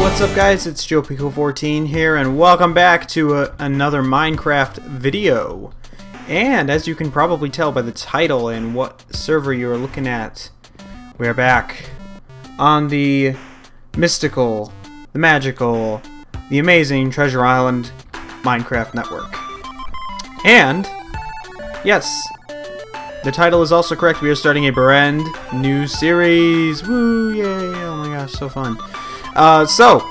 What's up guys, it's JoePico14 here and welcome back to another Minecraft video. And as you can probably tell by the title and what server you are looking at, we are back on the mystical, the magical, the amazing Treasure Island Minecraft network. And yes, the title is also correct. We are starting a brand new series. Woo, yay, oh my gosh, so fun. So,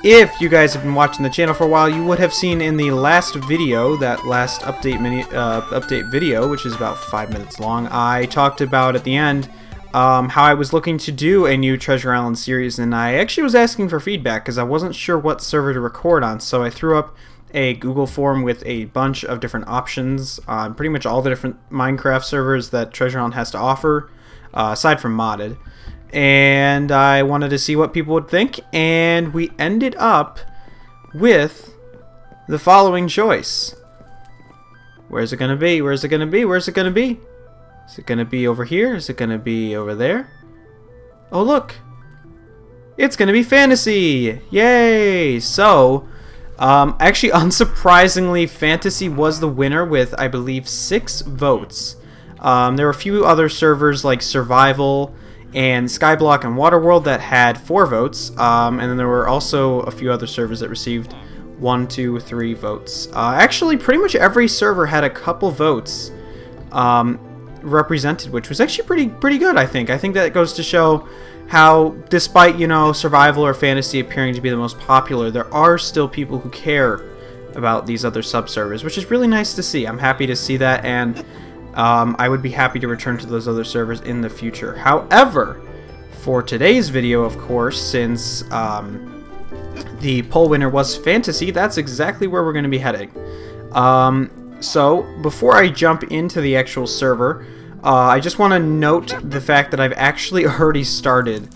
if you guys have been watching the channel for a while, you would have seen in the last video, that last update video, which is about 5 minutes long, I talked about at the end how I was looking to do a new Treasure Island series, and I actually was asking for feedback because I wasn't sure what server to record on, so I threw up a Google form with a bunch of different options on pretty much all the different Minecraft servers that Treasure Island has to offer, aside from modded. And I wanted to see what people would think, and we ended up with the following choice. Where's it gonna be? Where's it gonna be? Where's it gonna be? Is it gonna be over here? Is it gonna be over there? Oh look! It's gonna be fantasy! Yay! So, actually unsurprisingly, fantasy was the winner with, I believe, 6 votes. There were a few other servers like survival and Skyblock and Waterworld that had 4 votes, and then there were also a few other servers that received 1, 2, 3 votes. Actually, pretty much every server had a couple votes represented, which was actually pretty good, I think. I think that goes to show how, despite, you know, survival or fantasy appearing to be the most popular, there are still people who care about these other sub-servers, which is really nice to see. I'm happy to see that, and I would be happy to return to those other servers in the future. However, for today's video, of course, since the poll winner was fantasy, that's exactly where we're going to be heading. So, before I jump into the actual server, I just want to note the fact that I've actually already started.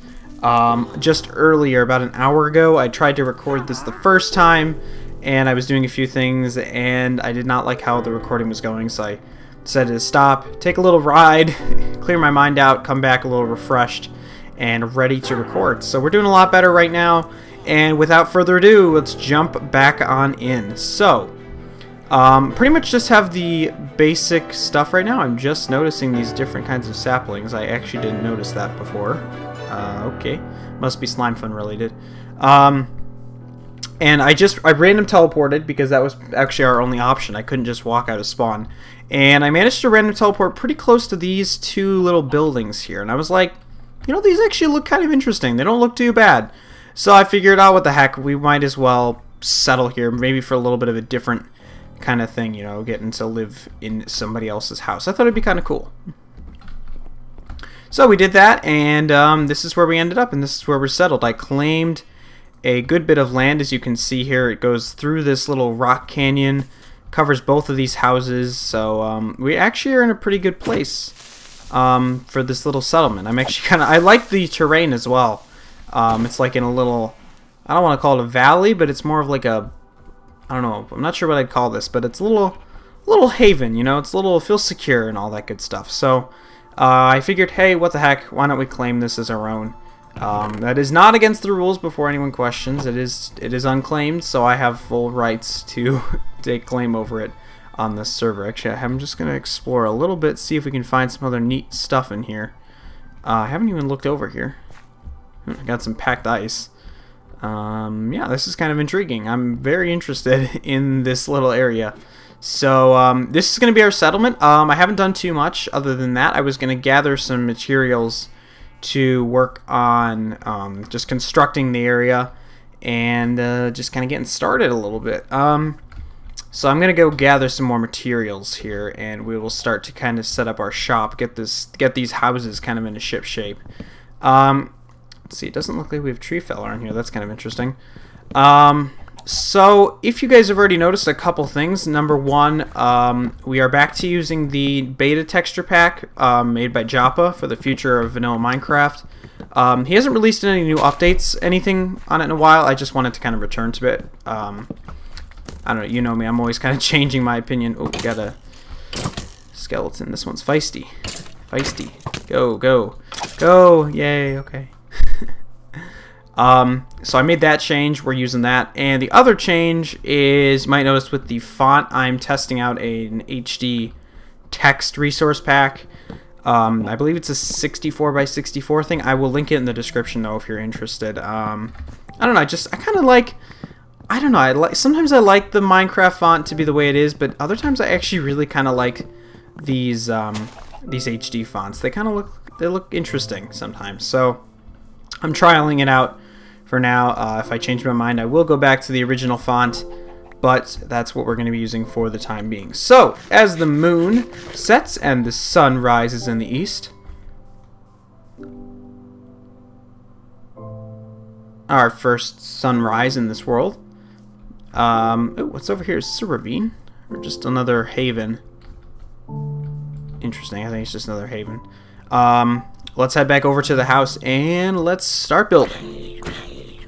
Just earlier, about an hour ago, I tried to record this the first time, and I was doing a few things, and I did not like how the recording was going, so I decided to stop, take a little ride, clear my mind out, come back a little refreshed and ready to record. So we're doing a lot better right now, and without further ado, let's jump back on in. So, pretty much just have the basic stuff right now. I'm just noticing these different kinds of saplings. I actually didn't notice that before. Okay, must be Slimefun related. And I random teleported because that was actually our only option. I couldn't just walk out of spawn. And I managed to random teleport pretty close to these 2 little buildings here. And I was like, you know, these actually look kind of interesting. They don't look too bad. So I figured, oh, what the heck, we might as well settle here, maybe for a little bit of a different kind of thing, you know, getting to live in somebody else's house. I thought it'd be kind of cool. So we did that, and this is where we ended up, and this is where we're settled. I claimed a good bit of land, as you can see here. It goes through this little rock canyon, covers both of these houses, so we actually are in a pretty good place for this little settlement. I'm actually I like the terrain as well. It's like in a little, I don't want to call it a valley, but it's more of like a, I don't know, I'm not sure what I'd call this, but it's a little haven, you know, it's a little, it feels secure and all that good stuff. So I figured, hey, what the heck, why don't we claim this as our own? That is not against the rules, before anyone questions. It is unclaimed, so I have full rights to take claim over it on this server. Actually, I'm just going to explore a little bit, see if we can find some other neat stuff in here. I haven't even looked over here. I got some packed ice. Yeah, this is kind of intriguing. I'm very interested in this little area. So, this is going to be our settlement. I haven't done too much other than that. I was going to gather some materials to work on just constructing the area and just kind of getting started a little bit. So I'm gonna go gather some more materials here, and we will start to kind of set up our shop, get these houses kind of into ship shape. Let's see, it doesn't look like we have tree feller on here. That's kind of interesting. So if you guys have already noticed a couple things, number one, we are back to using the beta texture pack made by Joppa for the future of vanilla Minecraft. He hasn't released any new updates, anything on it in a while. I just wanted to kind of return to it. I don't know, you know me, I'm always kind of changing my opinion. Oh, we got a skeleton. This one's feisty. Feisty. Go, go, go. Yay, okay. So I made that change. We're using that. And the other change is, you might notice with the font, I'm testing out an HD text resource pack. I believe it's a 64 by 64 thing. I will link it in the description though if you're interested. I don't know. I kind of like. I don't know. Sometimes I like the Minecraft font to be the way it is, but other times I actually really kind of like these HD fonts. They kind of look interesting sometimes. So I'm trialing it out for now. If I change my mind, I will go back to the original font. But that's what we're going to be using for the time being. So, as the moon sets and the sun rises in the east, our first sunrise in this world. Oh, what's over here? Is this a ravine? Or just another haven? Interesting, I think it's just another haven. Let's head back over to the house and let's start building.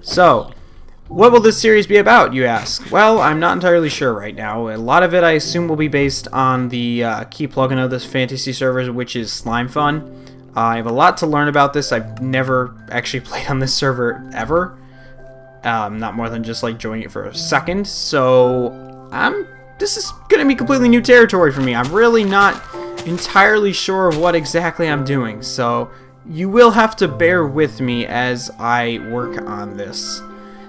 So, what will this series be about, you ask? Well, I'm not entirely sure right now. A lot of it, I assume, will be based on the key plugin of this fantasy server, which is Slimefun. I have a lot to learn about this. I've never actually played on this server ever. Not more than just like joining it for a second. So, this is going to be completely new territory for me. I'm really not entirely sure of what exactly I'm doing. So, you will have to bear with me as I work on this.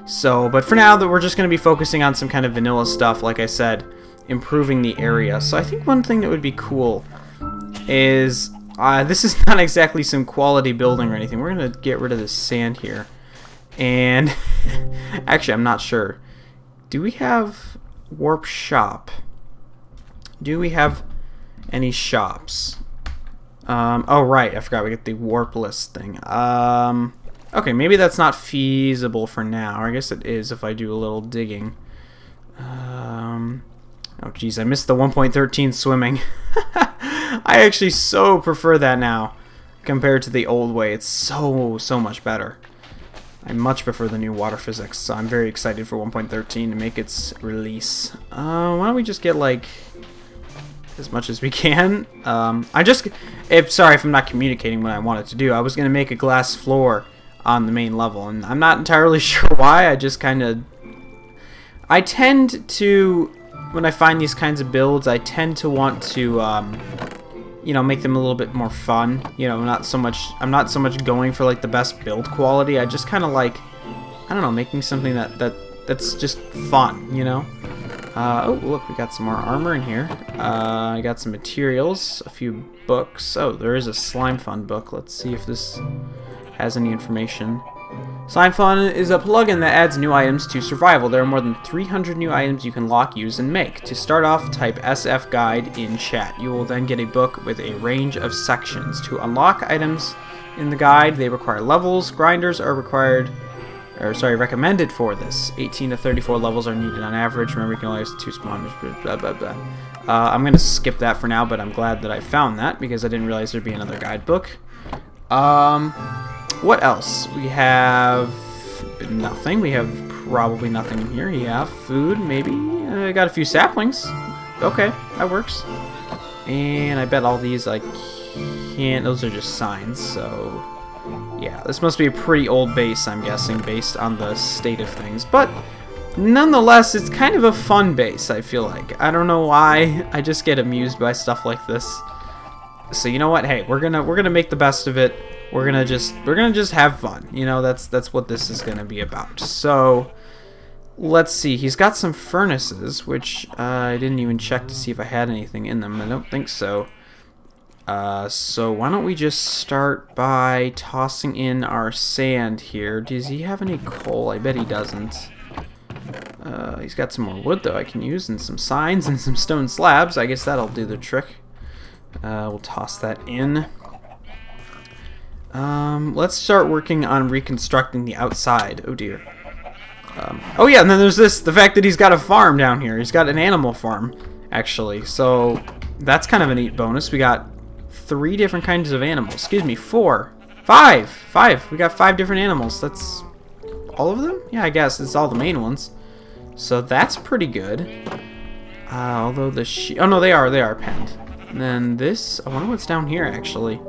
So, but for now, we're just going to be focusing on some kind of vanilla stuff, like I said, improving the area. So I think one thing that would be cool is, this is not exactly some quality building or anything. We're going to get rid of this sand here. And, actually, I'm not sure. Do we have warp shop? Do we have any shops? Oh, right, I forgot we get the warp list thing. Okay, maybe that's not feasible for now. Or I guess it is if I do a little digging. Oh, geez, I missed the 1.13 swimming. I actually so prefer that now compared to the old way. It's so much better. I much prefer the new water physics, so I'm very excited for 1.13 to make its release. Why don't we just get, like, as much as we can? Sorry if I'm not communicating what I wanted to do. I was going to make a glass floor on the main level, and I'm not entirely sure why. I tend to, when I find these kinds of builds, I tend to want to make them a little bit more fun. I'm not so much going for like the best build quality. I just kind of like, I don't know, making something that's just fun, Oh, look, we got some more armor in here. I got some materials, a few books. Oh, there is a Slimefun book. Let's see if this has any information. Slimefun is a plugin that adds new items to survival. There are more than 300 new items you can lock, use, and make. To start off, type SF guide in chat. You will then get a book with a range of sections. To unlock items in the guide, they require levels. Grinders are recommended for this. 18 to 34 levels are needed on average. Remember, you can only use 2 spawners, blah, blah, blah. I'm going to skip that for now, but I'm glad that I found that because I didn't realize there'd be another guidebook. What else? We have nothing. We have probably nothing in here. Yeah, food, maybe. I got a few saplings. Okay, that works. And I bet all these I can't. Those are just signs, so yeah, this must be a pretty old base, I'm guessing, based on the state of things. But nonetheless, it's kind of a fun base, I feel like. I don't know why. I just get amused by stuff like this. So you know what? Hey, we're gonna make the best of it. We're gonna just have fun. That's what this is gonna be about. So let's see. He's got some furnaces, which I didn't even check to see if I had anything in them. I don't think so. So why don't we just start by tossing in our sand here. Does he have any coal? I bet he doesn't. He's got some more wood though I can use, and some signs and some stone slabs. I guess that'll do the trick. We'll toss that in. Let's start working on reconstructing the outside. Oh dear. Oh yeah, and then there's the fact that he's got a farm down here. He's got an animal farm, actually. So that's kind of a neat bonus. We got 3 different kinds of animals. Excuse me, 4. 5. We got 5 different animals. That's all of them? Yeah, I guess it's all the main ones. So that's pretty good. Although the sheep... Oh no, they are penned. And then this... I wonder what's down here, actually.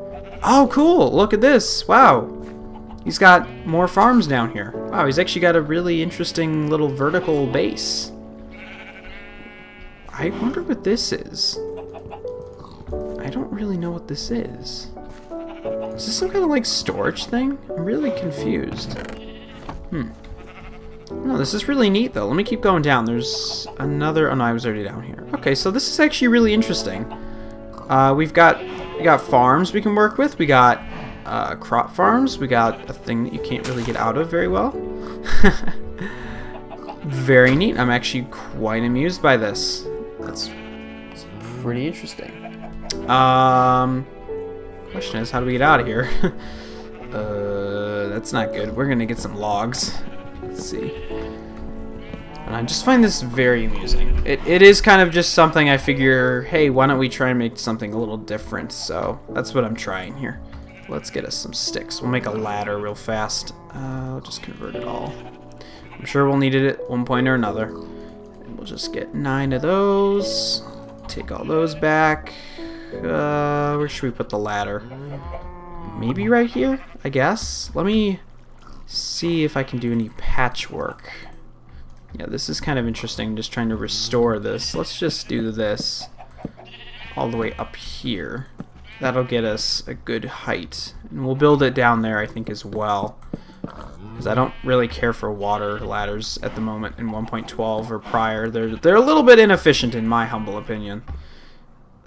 Oh, cool! Look at this! Wow! He's got more farms down here. Wow, he's actually got a really interesting little vertical base. I wonder what this is. I don't really know what this is. Is this some kind of like storage thing? I'm really confused. No, this is really neat though. Let me keep going down. There's another. Oh no, I was already down here. Okay, so this is actually really interesting. We got farms we can work with. We got crop farms. We got a thing that you can't really get out of very well. Very neat. I'm actually quite amused by this. That's pretty interesting. Question is, how do we get out of here? That's not good. We're gonna get some logs. Let's see. And I just find this very amusing. It is kind of just something I figure, hey, why don't we try and make something a little different? So that's what I'm trying here. Let's get us some sticks. We'll make a ladder real fast. I'll just convert it all. I'm sure we'll need it at one point or another. And we'll just get 9 of those. Take all those back. Where should we put the ladder? Maybe right here, I guess. Let me see if I can do any patchwork. Yeah, this is kind of interesting, just trying to restore this. Let's just do this all the way up here. That'll get us a good height. And we'll build it down there, I think, as well. Because I don't really care for water ladders at the moment in 1.12 or prior. They're a little bit inefficient in my humble opinion.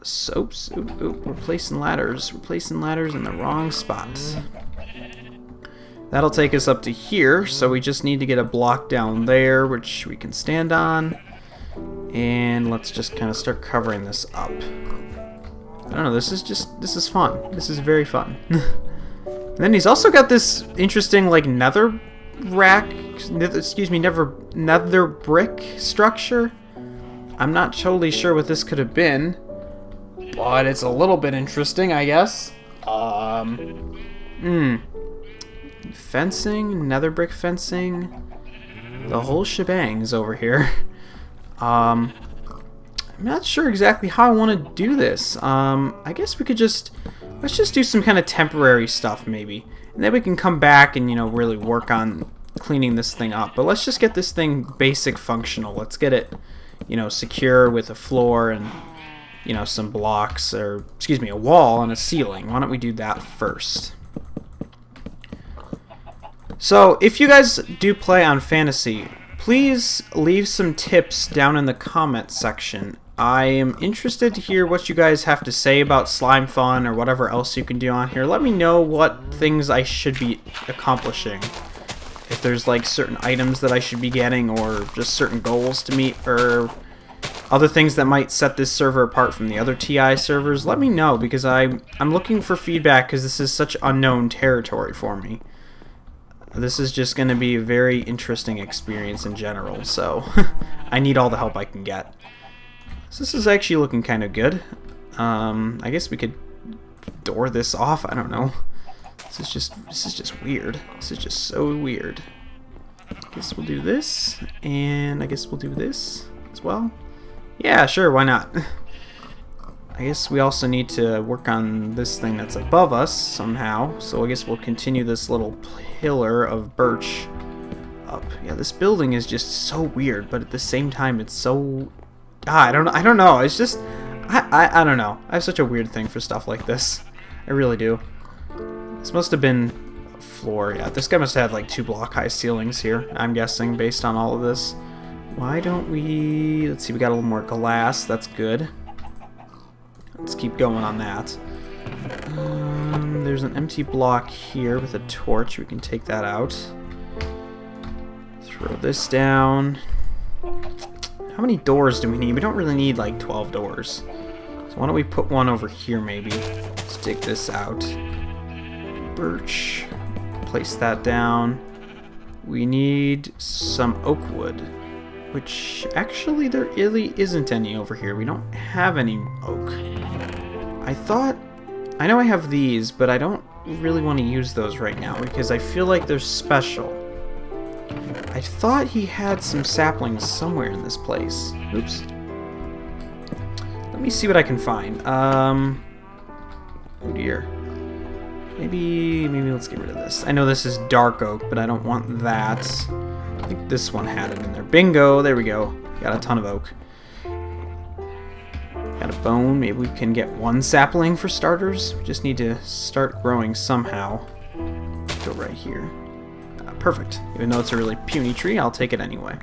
Soaps. Ooh, we're placing ladders. We're placing ladders in the wrong spots. That'll take us up to here, so we just need to get a block down there, which we can stand on. And let's just kind of start covering this up. I don't know, this is fun. This is very fun. And then he's also got this interesting, like, nether brick structure. I'm not totally sure what this could have been, but it's a little bit interesting, I guess. Fencing, nether brick fencing, the whole shebang is over here. I'm not sure exactly how I want to do this. I guess we could let's just do some kind of temporary stuff maybe, and then we can come back and, you know, really work on cleaning this thing up. But let's just get this thing basic functional. Let's get it, you know, secure with a floor and, you know, some blocks, or excuse me, a wall and a ceiling. Why don't we do that first? So, if you guys do play on Fantasy, please leave some tips down in the comment section. I am interested to hear what you guys have to say about Slimefun or whatever else you can do on here. Let me know what things I should be accomplishing. If there's like certain items that I should be getting, or just certain goals to meet, or other things that might set this server apart from the other TI servers, let me know, because I'm looking for feedback, because this is such unknown territory for me. This is just going to be a very interesting experience in general, so I need all the help I can get. So this is actually looking kind of good. I guess we could door this off. I don't know. This is just weird. This is just so weird. I guess we'll do this, and I guess we'll do this as well. Yeah, sure, why not? I guess we also need to work on this thing that's above us somehow, so I guess we'll continue this little pillar of birch up. Yeah, this building is just so weird, but at the same time it's so... I don't know, it's just... I don't know. I have such a weird thing for stuff like this. I really do. This must have been a floor. Yeah, this guy must have had like 2 block high ceilings here, I'm guessing, based on all of this. Why don't we... Let's see, we got a little more glass. That's good. Let's keep going on that. There's an empty block here with a torch. We can take that out. Throw this down. How many doors do we need? We don't really need like 12 doors. So why don't we put one over here maybe? Let's dig this out. Birch. Place that down. We need some oak wood, which actually there really isn't any over here. We don't have any oak. I know I have these, but I don't really want to use those right now because I feel like they're special. I thought he had some saplings somewhere in this place. Oops. Let me see what I can find. Oh dear. Maybe let's get rid of this. I know this is dark oak, but I don't want that. I think this one had it in there. Bingo! There we go. Got a ton of oak. Got a bone. Maybe we can get one sapling for starters. We just need to start growing somehow. Go right here. Perfect. Even though it's a really puny tree, I'll take it anyway.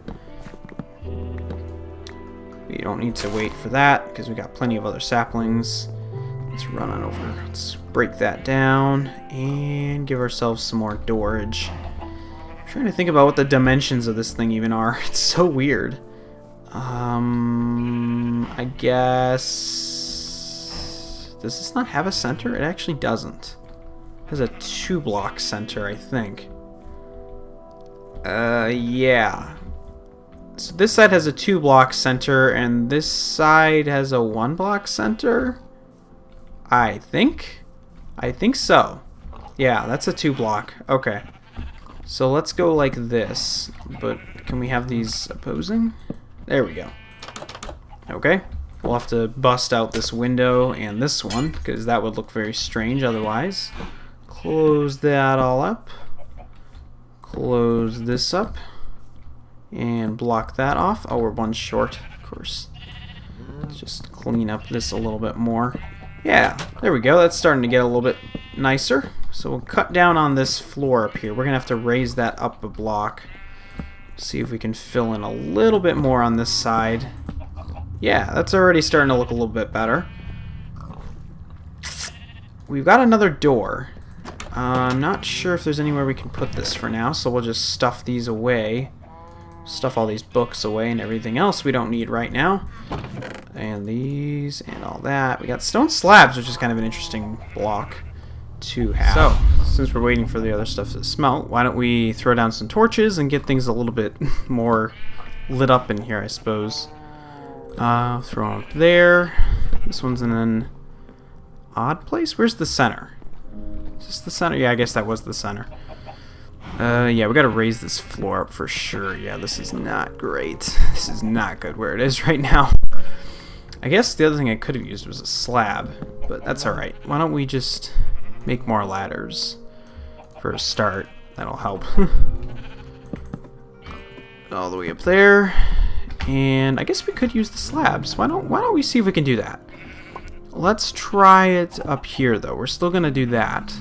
We don't need to wait for that because we got plenty of other saplings. Let's run on over. Let's break that down and give ourselves some more storage. I'm trying to think about what the dimensions of this thing even are. It's so weird. I guess... Does this not have a center? It actually doesn't. It has a 2-block center, I think. Yeah. So this side has a 2-block center, and this side has a 1-block center? I think so. Yeah, that's a 2-block. Okay. So let's go like this. But can we have these opposing? There we go. Okay. We'll have to bust out this window and this one, because that would look very strange otherwise. Close that all up. Close this up. And block that off. Oh, we're one short, of course. Let's just clean up this a little bit more. Yeah, there we go. That's starting to get a little bit nicer. So we'll cut down on this floor up here. We're going to have to raise that up a block. See if we can fill in a little bit more on this side. Yeah, that's already starting to look a little bit better. We've got another door. I'm not sure if there's anywhere we can put this for now, so we'll just stuff these away. Stuff all these books away and everything else we don't need right now. And these and all that. We got stone slabs, which is kind of an interesting block to have. So, since we're waiting for the other stuff to smelt, why don't we throw down some torches and get things a little bit more lit up in here, I suppose. Throw them up there. This one's in an odd place. Where's the center? Is this the center? Yeah, I guess that was the center. Yeah, we gotta raise this floor up for sure. Yeah, this is not great. This is not good where it is right now. I guess the other thing I could have used was a slab, but that's alright. Why don't we just make more ladders for a start? That'll help. All the way up there. And I guess we could use the slabs. Why don't we see if we can do that? Let's try it up here though. We're still gonna do that.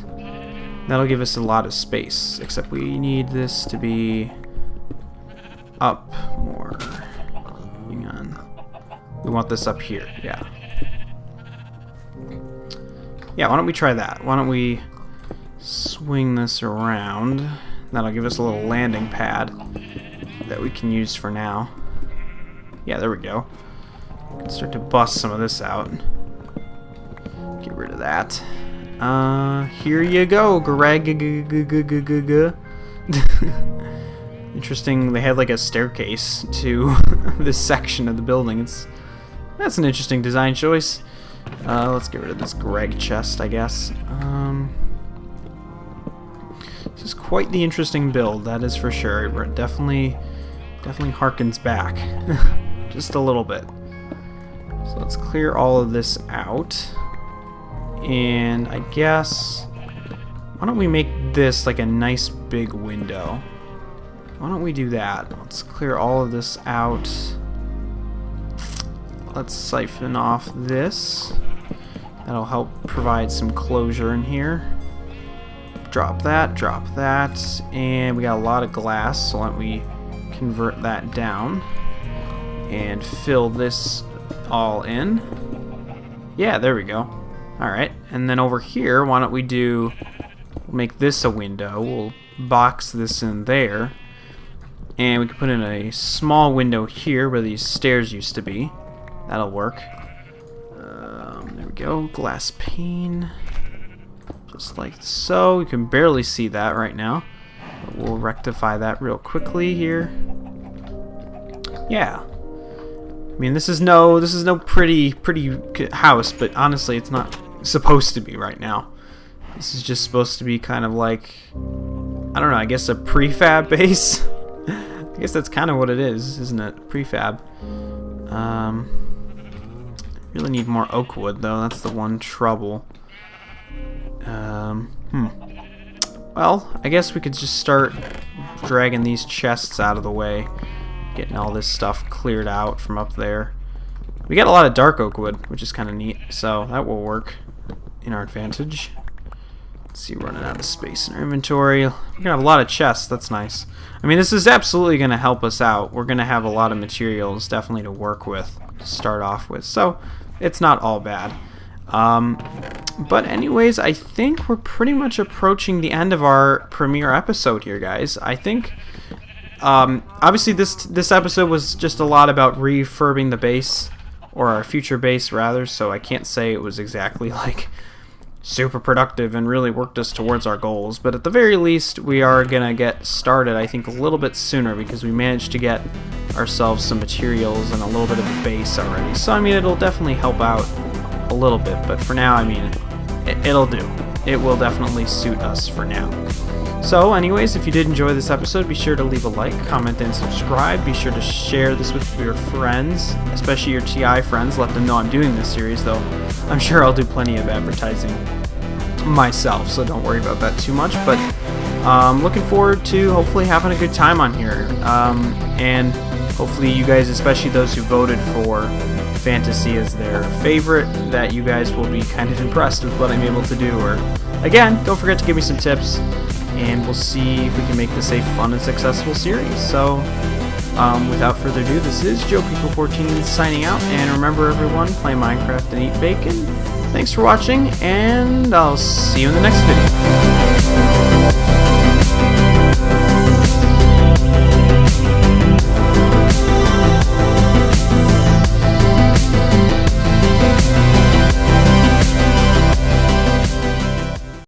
That'll give us a lot of space, except we need this to be up more. Hang on. We want this up here, yeah. Yeah, why don't we try that? Why don't we swing this around? That'll give us a little landing pad that we can use for now. Yeah, there we go. Start to bust some of this out. Get rid of that. Here you go, Greg. Interesting, they had like a staircase to this section of the building. That's an interesting design choice. Let's get rid of this Greg chest, I guess. This is quite the interesting build, that is for sure. It definitely harkens back. Just a little bit. So let's clear all of this out. And I guess, why don't we make this like a nice big window? Why don't we do that? Let's clear all of this out. Let's siphon off this. That'll help provide some closure in here. Drop that, and we got a lot of glass, so why don't we convert that down and fill this all in. Yeah, there we go. Alright, and then over here, why don't we make this a window. We'll box this in there. And we can put in a small window here where these stairs used to be. That'll work. There we go, glass pane. Just like so. You can barely see that right now. But we'll rectify that real quickly here. Yeah. I mean, this is no pretty house, but honestly, it's not supposed to be right now. This is just supposed to be kind of like, I don't know, I guess a prefab base. I guess that's kind of what it is, isn't it? Prefab. Really need more oak wood though. That's the one trouble. Well, I guess we could just start dragging these chests out of the way, getting all this stuff cleared out from up there. We got a lot of dark oak wood, which is kind of neat, so that will work in our advantage. Let's see, running out of space in our inventory. We're gonna have a lot of chests. That's nice. I mean, this is absolutely gonna help us out. We're gonna have a lot of materials definitely to work with to start off with, so it's not all bad. But anyways, I think we're pretty much approaching the end of our premiere episode here, guys. I think obviously this episode was just a lot about refurbing the base, or our future base rather, so I can't say it was exactly like super productive and really worked us towards our goals, but at the very least we are gonna get started, I think, a little bit sooner, because we managed to get ourselves some materials and a little bit of a base already. So I mean, it'll definitely help out a little bit, but for now, I mean, it'll do. It will definitely suit us for now. So anyways, if you did enjoy this episode, be sure to leave a like, comment, and subscribe. Be sure to share this with your friends, especially your TI friends. Let them know I'm doing this series, though I'm sure I'll do plenty of advertising myself, so don't worry about that too much. But looking forward to hopefully having a good time on here, and hopefully you guys, especially those who voted for fantasy as their favorite, that you guys will be kind of impressed with what I'm able to do. Or again, don't forget to give me some tips, and we'll see if we can make this a fun and successful series. So without further ado, this is JoePeople14 signing out, and remember everyone, play Minecraft and eat bacon. Thanks for watching, and I'll see you in the next video.